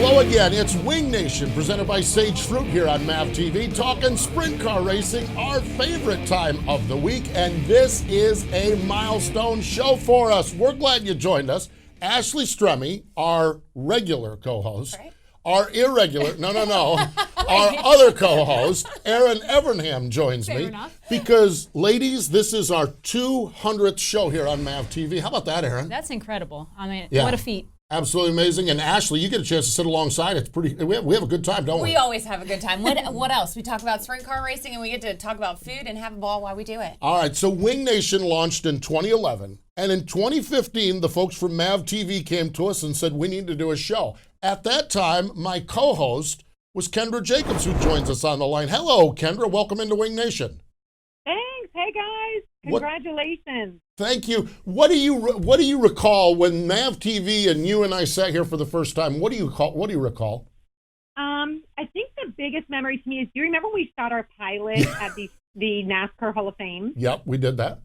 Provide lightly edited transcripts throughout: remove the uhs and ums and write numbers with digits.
Hello again. It's Wing Nation presented by Sage Fruit here on MAVTV, talking sprint car racing, our favorite time of the week. And this is a milestone show for us. We're glad you joined us. Ashley Stremme, our regular co-host, right. Our irregular, our other co-host, Erin Evernham joins me. Enough. Because, ladies, this is our 200th show here on MAVTV. How about that, Erin? That's incredible. I mean, yeah. What a feat. Absolutely amazing. And Ashley, you get a chance to sit alongside. It's pretty. We have a good time, don't we? We always have a good time. What else? We talk about sprint car racing, and we get to talk about food and have a ball while we do it. All right. So Wing Nation launched in 2011, and in 2015, the folks from MAVTV came to us and said we need to do a show. At that time, my co-host was Kendra Jacobs, who joins us on the line. Hello, Kendra. Welcome into Wing Nation. Thanks. Hey guys. Congratulations. Thank you. What do you recall when MAVTV and you and I sat here for the first time? What do you recall? I think the biggest memory to me is, do you remember we shot our pilot at the NASCAR Hall of Fame? Yep, we did that.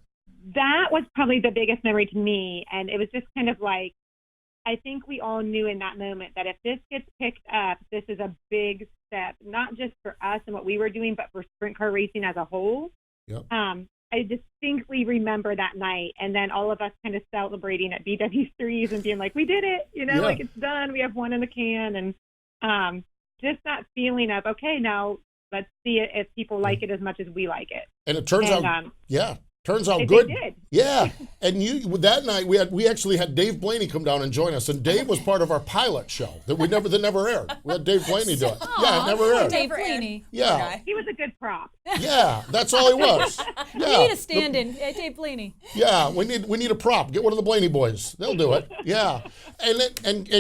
That was probably the biggest memory to me, and it was just kind of like, I think we all knew in that moment that if this gets picked up, this is a big step, not just for us and what we were doing, but for sprint car racing as a whole. Yep. I distinctly remember that night, and then all of us kind of celebrating at BW3s and being like, we did it, like it's done. We have one in the can. And just that feeling of, okay, now let's see if people like it as much as we like it. And it turns out good. They did. Yeah. And that night we actually had Dave Blaney come down and join us, and Dave was part of our pilot show that never aired. We had Dave Blaney do it. Yeah, it never aired. Dave Blaney. Yeah. He was a good prop. Yeah, that's all he was. Yeah. We need a stand-in, Dave Blaney. Yeah, we need a prop. Get one of the Blaney boys. They'll do it. Yeah. And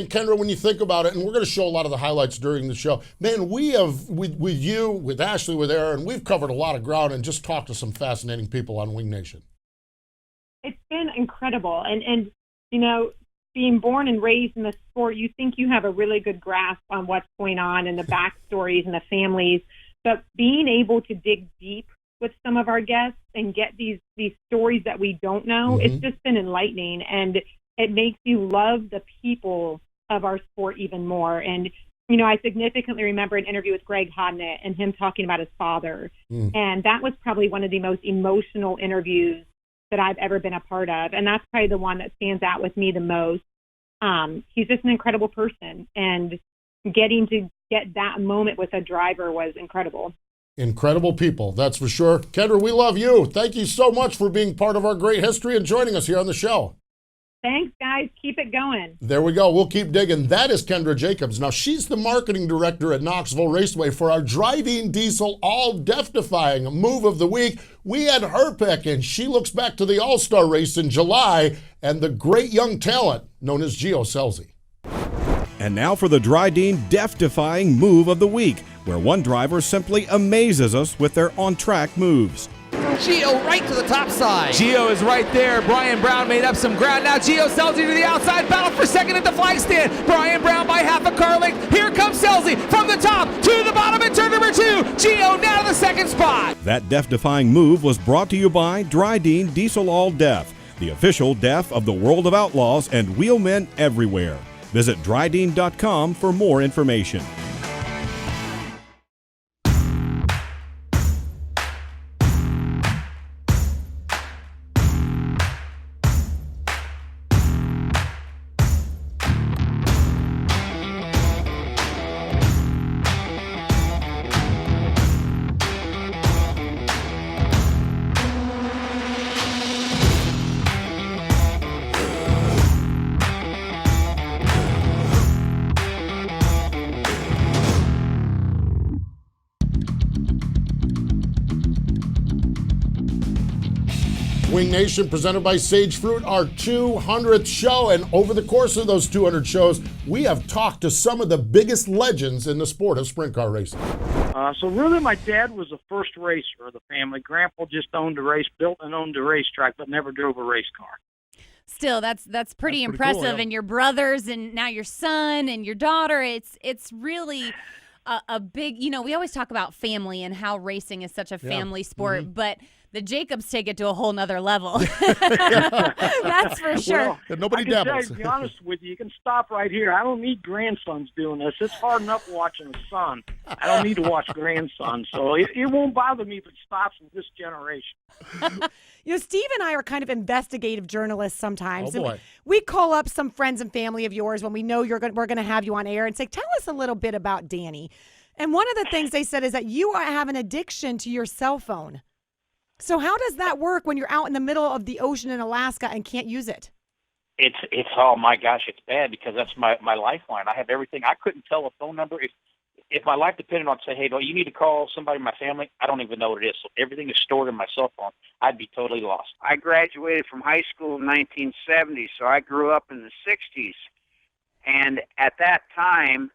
Kendra, when you think about it, and we're going to show a lot of the highlights during the show, man, we have, with you, with Ashley, with Erin, we've covered a lot of ground and just talked to some fascinating people on Wing Nation. It's been incredible. And being born and raised in the sport, you think you have a really good grasp on what's going on and the backstories and the families. But being able to dig deep with some of our guests and get these stories that we don't know, it's just been enlightening. And it makes you love the people of our sport even more. And, I significantly remember an interview with Greg Hodnett and him talking about his father. And that was probably one of the most emotional interviews that I've ever been a part of. And that's probably the one that stands out with me the most. He's just an incredible person. And getting to get that moment with a driver was incredible. Incredible people, that's for sure. Kendra, we love you. Thank you so much for being part of our great history and joining us here on the show. Thanks, guys. Keep it going. There we go. We'll keep digging. That is Kendra Jacobs. Now, she's the marketing director at Knoxville Raceway for our Driving Diesel all-death-defying move of the week. We had her pick, and she looks back to the All-Star race in July and the great young talent known as Gio Scelzi. And now for the Drydene death-defying move of the week, where one driver simply amazes us with their on-track moves. Gio right to the top side. Gio is right there. Brian Brown made up some ground. Now Gio Scelzi to the outside. Battle for second at the flag stand. Brian Brown by half a car length. Here comes Scelzi from the top to the bottom in turn number 2. Gio now to the second spot. That death-defying move was brought to you by Drydene Diesel All Death, the official death of the world of outlaws and wheelmen everywhere. Visit drydene.com for more information. Wing Nation presented by Sage Fruit, our 200th show. And over the course of those 200 shows, we have talked to some of the biggest legends in the sport of sprint car racing. So really my dad was the first racer of the family. Grandpa just built and owned a racetrack, but never drove a race car. Still, that's pretty impressive. Cool, yeah. And your brothers and now your son and your daughter, it's really a big, we always talk about family and how racing is such a family sport, but The Jacobs take it to a whole nother level. That's for sure. Well, nobody I can dabbles. say, to be honest with you, you can stop right here. I don't need grandsons doing this. It's hard enough watching a son. I don't need to watch grandsons. So it won't bother me if it stops with this generation. You know, Steve and I are kind of investigative journalists sometimes. Oh, boy. And we call up some friends and family of yours when we know we're going to have you on air and say, tell us a little bit about Danny. And one of the things they said is that you have an addiction to your cell phone. So how does that work when you're out in the middle of the ocean in Alaska and can't use it? It's oh my gosh, it's bad because that's my lifeline. I have everything. I couldn't tell a phone number if my life depended on say, hey, well, you need to call somebody in my family. I don't even know what it is. So everything is stored in my cell phone. I'd be totally lost. I graduated from high school in 1970, so I grew up in the 60s. And at that time,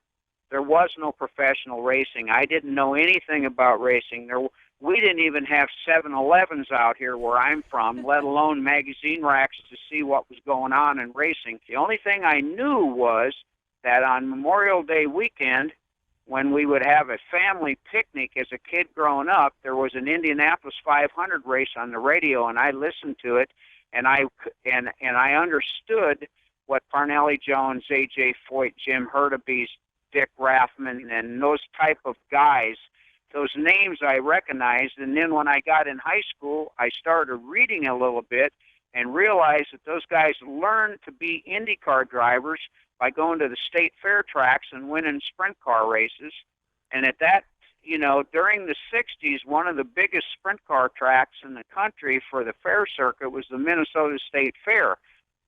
there was no professional racing. I didn't know anything about racing. We didn't even have 7-Elevens out here where I'm from, let alone magazine racks to see what was going on in racing. The only thing I knew was that on Memorial Day weekend, when we would have a family picnic as a kid growing up, there was an Indianapolis 500 race on the radio, and I listened to it, and I understood what Parnelli Jones, A.J. Foyt, Jim Hurtubise, Dick Rathman, and those type of guys, those names I recognized. And then when I got in high school, I started reading a little bit and realized that those guys learned to be IndyCar drivers by going to the state fair tracks and winning sprint car races. And at that, you know, during the 60s, one of the biggest sprint car tracks in the country for the fair circuit was the Minnesota State Fair.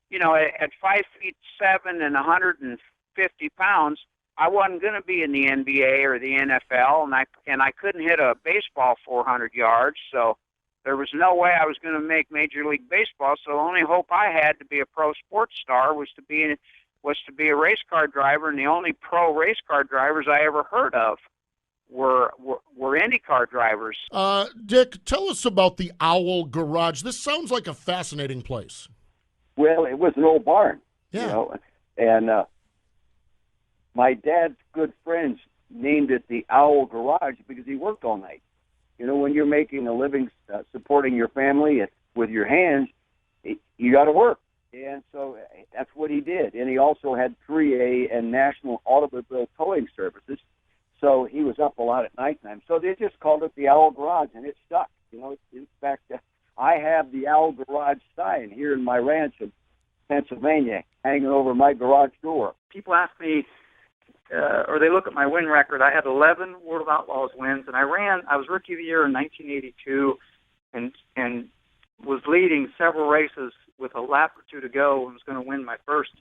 You know, at 5'7" and 150 pounds, I wasn't going to be in the NBA or the NFL, and I couldn't hit a baseball 400 yards, so there was no way I was going to make Major League Baseball. So the only hope I had to be a pro sports star was to be a race car driver, and the only pro race car drivers I ever heard of were IndyCar drivers. Dick, tell us about the Owl Garage. This sounds like a fascinating place. Well, it was an old barn, yeah. You know, and my dad's good friends named it the Owl Garage because he worked all night. You know, when you're making a living supporting your family with your hands, you got to work. And so that's what he did. And he also had 3A and national automobile towing services. So he was up a lot at nighttime. So they just called it the Owl Garage, and it stuck. You know, in fact, I have the Owl Garage sign here in my ranch in Pennsylvania hanging over my garage door. People ask me, or they look at my win record. I had 11 World of Outlaws wins, and I was Rookie of the Year in 1982 and was leading several races with a lap or two to go and was going to win my first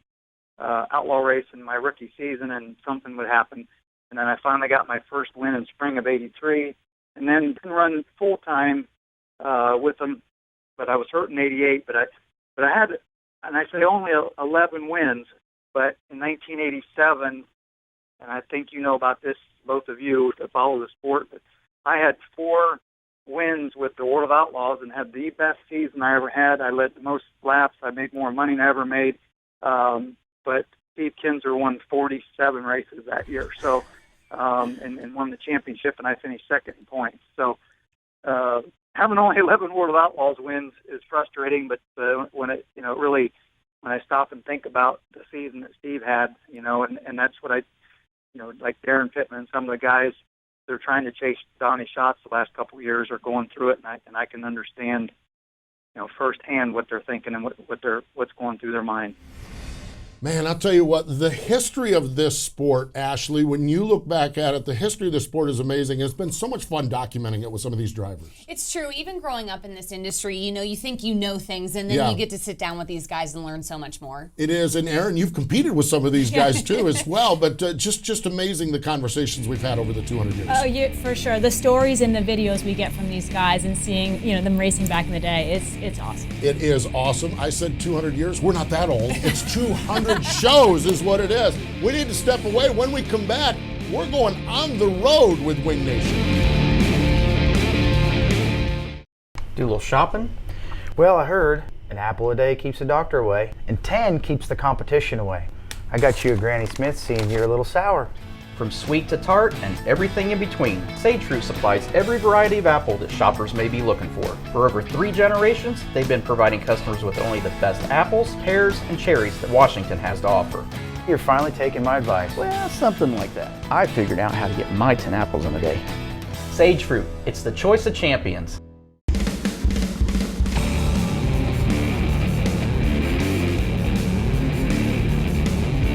outlaw race in my rookie season, and something would happen. And then I finally got my first win in spring of 83, and then didn't run full-time with them, but I was hurt in 88. But I had, and I say only 11 wins, but in 1987, and I think you know about this, both of you that follow the sport, but I had 4 wins with the World of Outlaws and had the best season I ever had. I led the most laps. I made more money than I ever made. But Steve Kinzer won 47 races that year, so and won the championship, and I finished second in points. So having only 11 World of Outlaws wins is frustrating, but when I stop and think about the season that Steve had, you know, and that's what I, you know, like Darren Pittman and some of the guys, they're trying to chase Donnie Schatz the last couple of years are going through it, and I can understand, you know, firsthand what they're thinking and what's going through their mind. Man, I'll tell you what, the history of this sport, Ashley, when you look back at it, the history of the sport is amazing. It's been so much fun documenting it with some of these drivers. It's true. Even growing up in this industry, you know, you think you know things, and then you get to sit down with these guys and learn so much more. It is. And Erin, you've competed with some of these guys too as well, but just amazing the conversations we've had over the 200 years. Oh, yeah, for sure. The stories and the videos we get from these guys and seeing, you know, them racing back in the day, it's awesome. It is awesome. I said 200 years. We're not that old. It's 200 shows is what it is. We need to step away. When we come back, we're going on the road with Wing Nation. Do a little shopping? Well, I heard an apple a day keeps the doctor away, and 10 keeps the competition away. I got you a Granny Smith seeing you're a little sour. From sweet to tart and everything in between, Sage Fruit supplies every variety of apple that shoppers may be looking for. For over 3 generations, they've been providing customers with only the best apples, pears, and cherries that Washington has to offer. You're finally taking my advice. Well, something like that. I figured out how to get my 10 apples in a day. Sage Fruit, it's the choice of champions.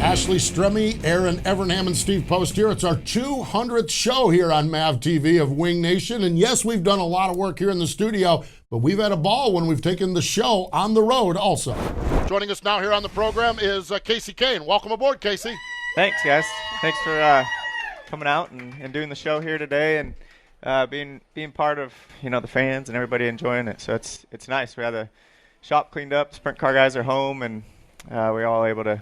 Ashley Stremme, Erin Evernham, and Steve Post here. It's our 200th show here on MAVTV of Wing Nation. And yes, we've done a lot of work here in the studio, but we've had a ball when we've taken the show on the road also. Joining us now here on the program is Casey Kane. Welcome aboard, Casey. Thanks, guys. Thanks for coming out and doing the show here today and being part of, the fans and everybody enjoying it. So it's nice. We had the shop cleaned up, sprint car guys are home, and we're all able to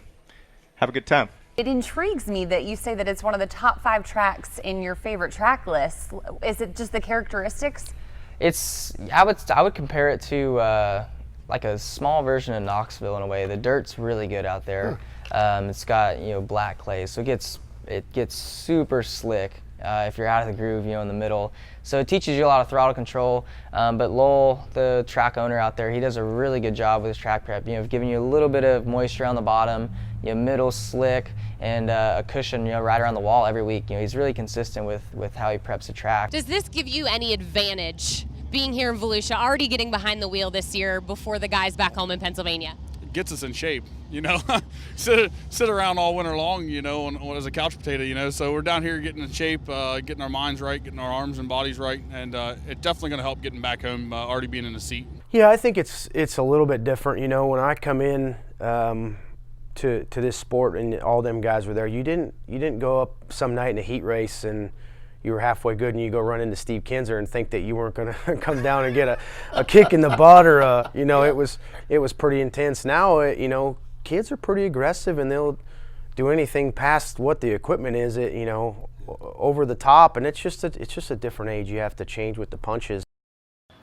have a good time. It intrigues me that you say that it's one of the top 5 tracks in your favorite track list. Is it just the characteristics? I would compare it to like a small version of Knoxville in a way. The dirt's really good out there. It's got black clay, so it gets super slick if you're out of the groove, in the middle. So it teaches you a lot of throttle control. But Lowell, the track owner out there, he does a really good job with his track prep. Giving you a little bit of moisture on the bottom, middle slick, and a cushion, right around the wall every week. He's really consistent with how he preps the track. Does this give you any advantage being here in Volusia, already getting behind the wheel this year before the guys back home in Pennsylvania? It gets us in shape, sit around all winter long, as a couch potato, so we're down here getting in shape, getting our minds right, getting our arms and bodies right, and it's definitely going to help getting back home, already being in the seat. Yeah, I think it's a little bit different, when I come in to this sport and all them guys were there, you didn't go up some night in a heat race and you were halfway good and you go run into Steve Kinzer and think that you weren't going to come down and get a kick in the butt or it was pretty intense. Now kids are pretty aggressive and they'll do anything past what the equipment is, over the top, and it's just a different age. You have to change with the punches.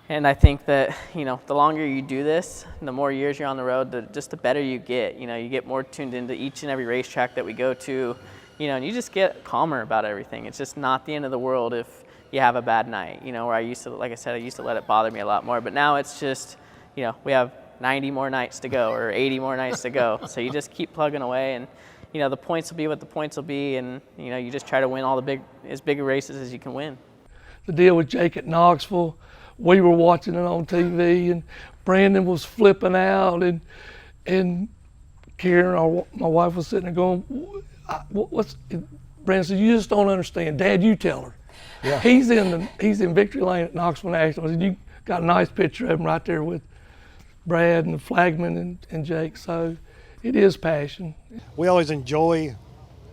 And I think that, the longer you do this, the more years you're on the road, the better you get. You get more tuned into each and every racetrack that we go to, and you just get calmer about everything. It's just not the end of the world if you have a bad night, where I used to, like I said, I used to let it bother me a lot more. But now it's just, we have 90 more nights to go or 80 more nights to go. So you just keep plugging away, and, the points will be what the points will be, and, you just try to win all as big races as you can win. The deal with Jake at Knoxville, we were watching it on TV, and Brandon was flipping out, and Karen, my wife, was sitting there going, "What's?" Brandon said, "You just don't understand, Dad. You tell her." Yeah. He's in victory lane at Knoxville National, and you got a nice picture of him right there with Brad and the flagman and Jake. So it is passion. We always enjoy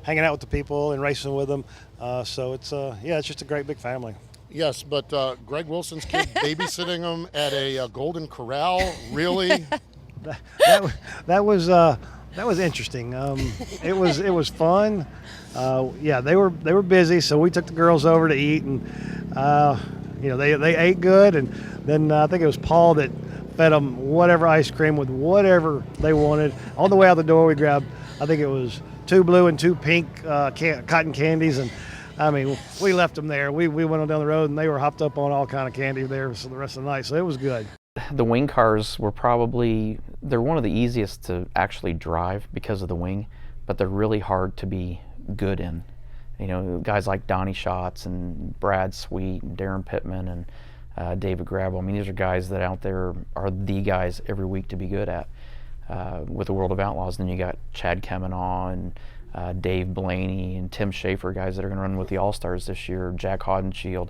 hanging out with the people and racing with them. So it's just a great big family. Yes, but Greg Wilson's kid babysitting him at a Golden Corral, really? that was interesting. It was fun. They were busy, so we took the girls over to eat, and they ate good, and then I think it was Paul that fed them whatever ice cream with whatever they wanted. On the way out the door, we grabbed, I think it was 2 blue and 2 pink cotton candies, and we left them there. We went on down the road, and they were hopped up on all kind of candy there for the rest of the night, so it was good. The wing cars were they're one of the easiest to actually drive because of the wing, but they're really hard to be good in. Guys like Donnie Schatz and Brad Sweet and Darren Pittman and David Grabble. These are guys that out there are the guys every week to be good at. With the World of Outlaws, then you got Chad Kemenaugh and Dave Blaney and Tim Schaefer, guys that are going to run with the All-Stars this year, Jack Hodenshield,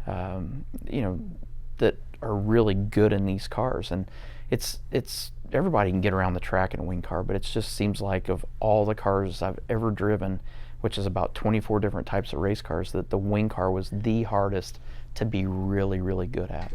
that are really good in these cars. And it's everybody can get around the track in a wing car, but it just seems like of all the cars I've ever driven, which is about 24 different types of race cars, that the wing car was the hardest to be really, really good at.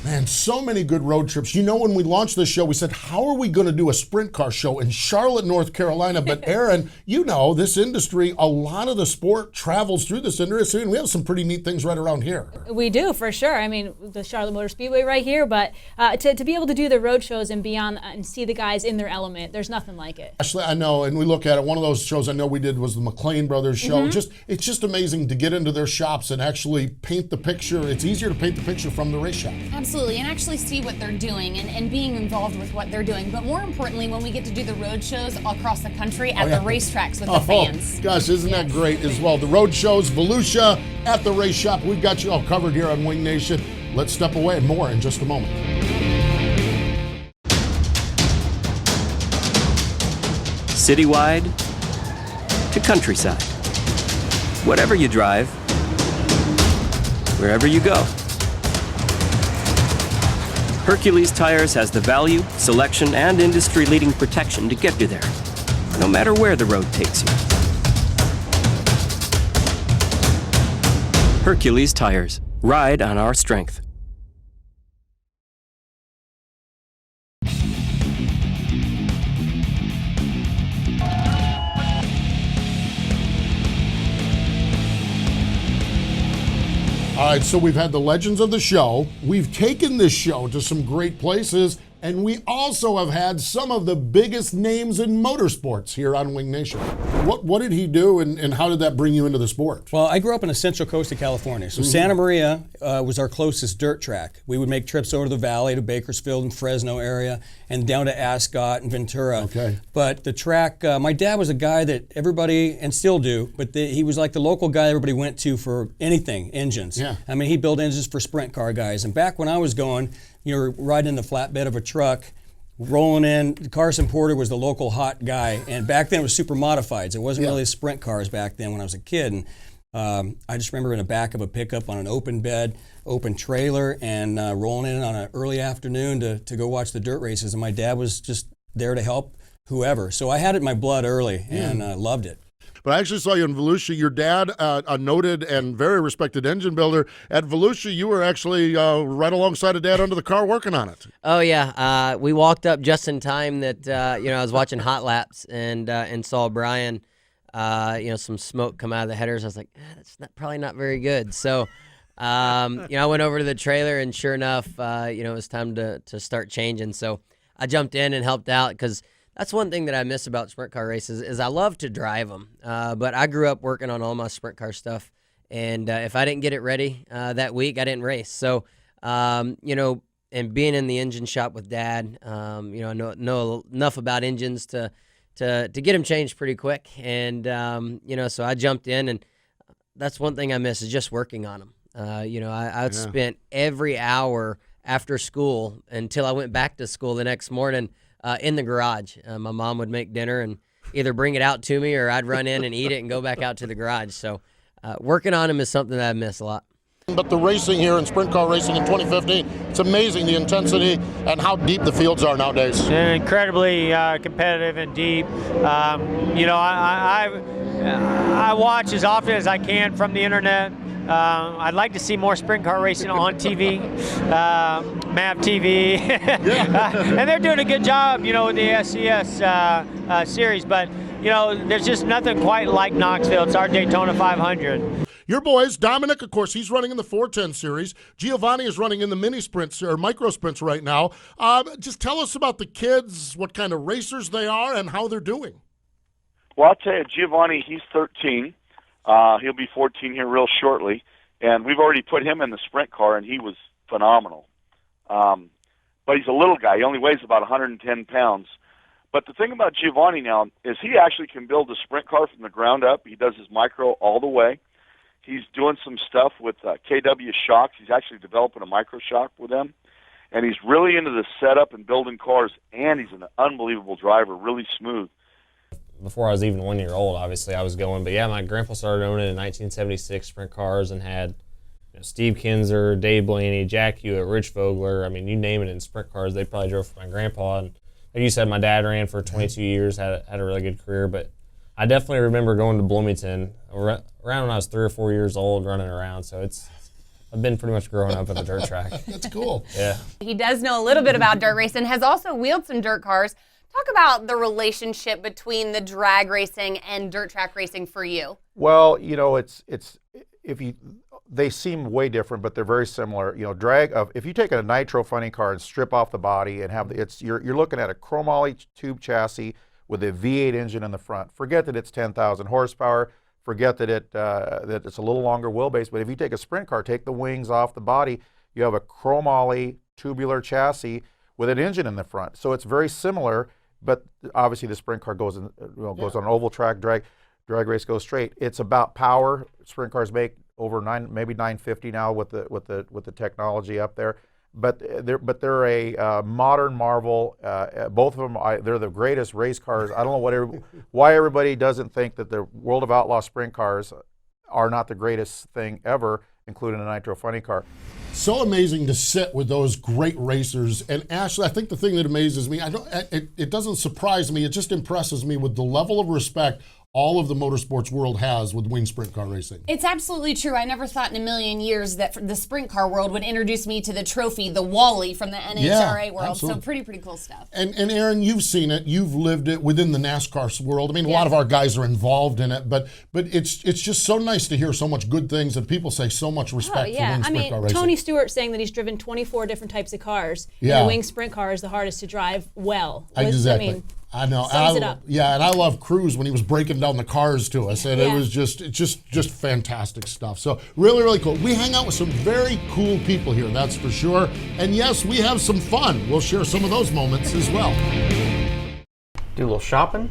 Man, so many good road trips. You know, when we launched this show, we said, how are we going to do a sprint car show in Charlotte, North Carolina? But Erin, you know, this industry, a lot of the sport travels through this industry, and we have some pretty neat things right around here. We do, for sure. I mean, the Charlotte Motor Speedway right here, but to be able to do the road shows and beyond and see the guys in their element, there's nothing like it. Actually, I know, and we look at it, one of those shows I know we did was the McLean Brothers show. It's just amazing to get into their shops and actually paint the picture. It's easier to paint the picture from the race shop. Absolutely, and actually see what they're doing and being involved with what they're doing. But more importantly, when we get to do the road shows across the country at the racetracks with the fans. Gosh, isn't that great as well? The road shows, Volusia, at the race shop. We've got you all covered here on Wing Nation. Let's step away. More in just a moment. Citywide to countryside. Whatever you drive, wherever you go. Hercules Tires has the value, selection, and industry-leading protection to get you there, no matter where the road takes you. Hercules Tires. Ride on our strength. All right, so we've had the legends of the show. We've taken this show to some great places, and we also have had some of the biggest names in motorsports here on Wing Nation. What did he do, and how did that bring you into the sport? Well, I grew up in the central coast of California. So Santa Maria was our closest dirt track. We would make trips over to the valley, to Bakersfield and Fresno area, and down to Ascot and Ventura. Okay. But the track, my dad was a guy that everybody, and still do, but he was like the local guy everybody went to for anything, engines. Yeah. I mean, he built engines for sprint car guys. And back when I was going, you were riding in the flatbed of a truck, rolling in. Carson Porter was the local hot guy, and back then it was super modifieds. It wasn't really sprint cars back then when I was a kid. And I just remember in the back of a pickup on an open bed, open trailer, and rolling in on an early afternoon to go watch the dirt races. And my dad was just there to help whoever. So I had it in my blood early and loved it. But I actually saw you in Volusia. Your dad, a noted and very respected engine builder. At Volusia, you were actually right alongside of Dad under the car working on it. Oh, yeah. We walked up just in time that, I was watching hot laps and saw Brian, some smoke come out of the headers. I was like, that's probably not very good. So, I went over to the trailer, and sure enough, it was time to start changing. So I jumped in and helped out because that's one thing that I miss about sprint car races is I love to drive them, but I grew up working on all my sprint car stuff, and if I didn't get it ready that week, I didn't race. So, and being in the engine shop with Dad, I know enough about engines to get them changed pretty quick, and so I jumped in, and that's one thing I miss is just working on them. I spent every hour after school until I went back to school the next morning in the garage. My mom would make dinner and either bring it out to me or I'd run in and eat it and go back out to the garage. So working on them is something that I miss a lot. But the racing here in sprint car racing in 2015, it's amazing the intensity and how deep the fields are nowadays. Incredibly competitive and deep. I watch as often as I can from the internet. I'd like to see more sprint car racing on TV, MAVTV, and they're doing a good job, with the SCS series. But there's just nothing quite like Knoxville. It's our Daytona 500. Your boys, Dominic, of course, he's running in the 410 series. Giovanni is running in the mini sprints or micro sprints right now. Just tell us about the kids, what kind of racers they are, and how they're doing. Well, I'll tell you, Giovanni, he's 13. He'll be 14 here real shortly, and we've already put him in the sprint car, and he was phenomenal. But he's a little guy. He only weighs about 110 pounds. But the thing about Giovanni now is he actually can build a sprint car from the ground up. He does his micro all the way. He's doing some stuff with KW shocks. He's actually developing a micro shock with them. And he's really into the setup and building cars, and he's an unbelievable driver, really smooth. Before I was even 1 year old, obviously, I was going. But, yeah, my grandpa started owning in 1976 sprint cars and had Steve Kinzer, Dave Blaney, Jack Hewitt, Rich Vogler. I mean, you name it in sprint cars, they probably drove for my grandpa. And like you said, my dad ran for 22 years, had a really good career. But I definitely remember going to Bloomington around when I was 3 or 4 years old, running around. So it's I've been pretty much growing up at the dirt track. That's cool. Yeah. He does know a little bit about dirt racing, has also wheeled some dirt cars. Talk about the relationship between the drag racing and dirt track racing for you. Well, you know, they seem way different, but they're very similar. You know, if you take a nitro funny car and strip off the body and have you're looking at a chromoly tube chassis with a V8 engine in the front. Forget that it's 10,000 horsepower. Forget that that it's a little longer wheelbase. But if you take a sprint car, take the wings off the body, you have a chromoly tubular chassis with an engine in the front. So it's very similar, but obviously the sprint car goes on an oval track. Drag race goes straight. It's about power. Sprint cars make over maybe 950 now with the technology up there. But they're a modern marvel. Both of them, they're the greatest race cars. I don't know why everybody doesn't think that the World of Outlaw sprint cars are not the greatest thing ever, including a nitro funny car. So amazing to sit with those great racers. And Ashley, I think the thing that amazes me, it doesn't surprise me, it just impresses me with the level of respect all of the motorsports world has with wing sprint car racing. It's absolutely true. I never thought in a million years that the sprint car world would introduce me to the trophy, the Wally from the NHRA world. Absolutely. So pretty cool stuff. And Erin, you've seen it. You've lived it within the NASCAR world. I mean, a lot of our guys are involved in it, but it's just so nice to hear so much good things and people say so much respect for wing sprint car racing. Tony Stewart saying that he's driven 24 different types of cars. Yeah. And the wing sprint car is the hardest to drive well. Exactly. I know. Sums it up. Yeah, and I love Cruz when he was breaking down the cars to us, and it was just fantastic stuff. So really, really cool. We hang out with some very cool people here, that's for sure. And yes, we have some fun. We'll share some of those moments as well. Do a little shopping?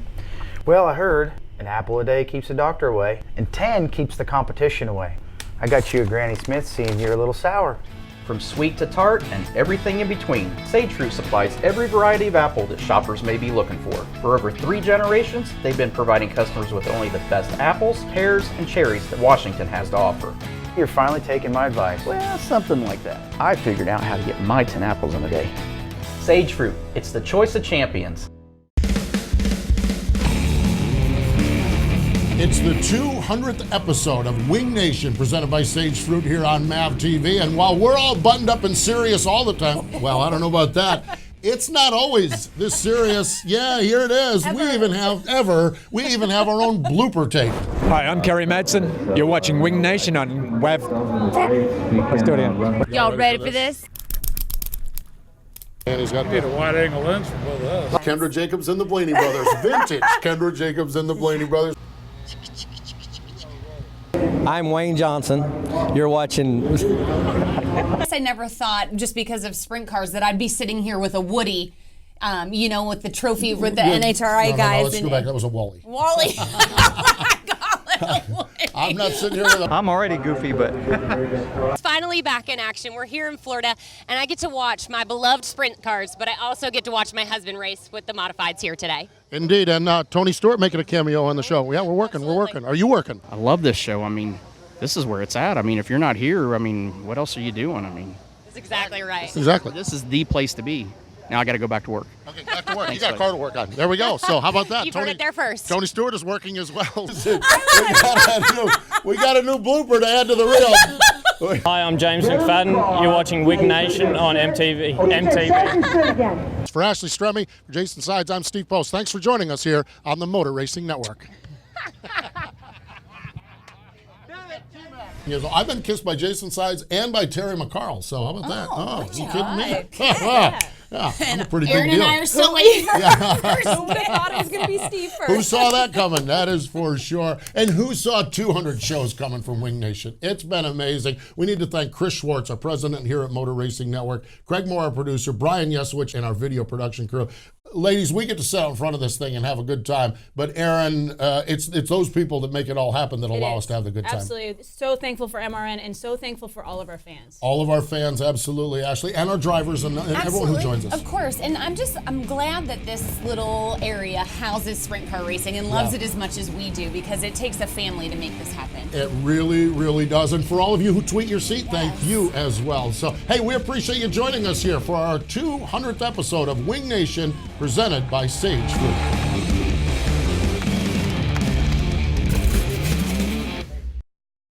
Well, I heard an apple a day keeps the doctor away, and 10 keeps the competition away. I got you a Granny Smith, seeing you're a little sour. From sweet to tart and everything in between, Sage Fruit supplies every variety of apple that shoppers may be looking for. For over 3 generations, they've been providing customers with only the best apples, pears, and cherries that Washington has to offer. You're finally taking my advice. Well, something like that. I figured out how to get my 10 apples in a day. Sage Fruit, it's the choice of champions. It's the 200th episode of Wing Nation presented by Sage Fruit here on MAVTV. And while we're all buttoned up and serious all the time, well, I don't know about that. It's not always this serious. Yeah, here it is. We even have our own blooper tape. Hi, I'm Kerry Madsen. You're watching Wing Nation on WAV. Let's do it again. Y'all ready for this? And he's got a wide angle lens for both of us. Kendra Jacobs and the Blaney brothers. Vintage Kendra Jacobs and the Blaney brothers. I'm Wayne Johnson. You're watching. I never thought, just because of sprint cars, that I'd be sitting here with a Woody, with the trophy with the NHRA guys. Let's go back. That was a Wally. Wally. I'm not sitting here with a... I'm already goofy, but... It's finally back in action. We're here in Florida, and I get to watch my beloved sprint cars, but I also get to watch my husband race with the modifieds here today. Indeed, and Tony Stewart making a cameo on the show. Yeah, we're working. Are you working? I love this show. I mean, this is where it's at. I mean, if you're not here, I mean, what else are you doing? I mean... That's exactly right. Exactly. This is the place to be. Now I got to go back to work. Okay, back to work. Thanks, you got a car to work on. There we go. So how about that? You heard it there first. Tony Stewart is working as well. we got a new blooper to add to the reel. Hi, I'm James McFadden. You're watching Wing Nation on MTV. For Ashley Stremme, for Jason Sides, I'm Steve Post. Thanks for joining us here on the Motor Racing Network. I've been kissed by Jason Sides and by Terry McCarl, so how about that? Oh, you kidding me? Yeah, I'm a pretty big deal. Erin and I are still waiting for first. Who would have thought it was going to be Steve first? Who saw that coming? That is for sure. And who saw 200 shows coming from Wing Nation? It's been amazing. We need to thank Chris Schwartz, our president here at Motor Racing Network, Craig Moore, our producer, Brian Yesowich, and our video production crew. Ladies, we get to sit out in front of this thing and have a good time. But Erin, it's those people that make it all happen that allow us to have the good time. Absolutely. So thankful for MRN and so thankful for all of our fans. All of our fans, absolutely, Ashley, and our drivers and everyone who joins us. Of course. And I'm glad that this little area houses sprint car racing and loves it as much as we do, because it takes a family to make this happen. It really, really does. And for all of you who tweet your seat, thank you as well. So, hey, we appreciate you joining us here for our 200th episode of Wing Nation, presented by Sage Fruit.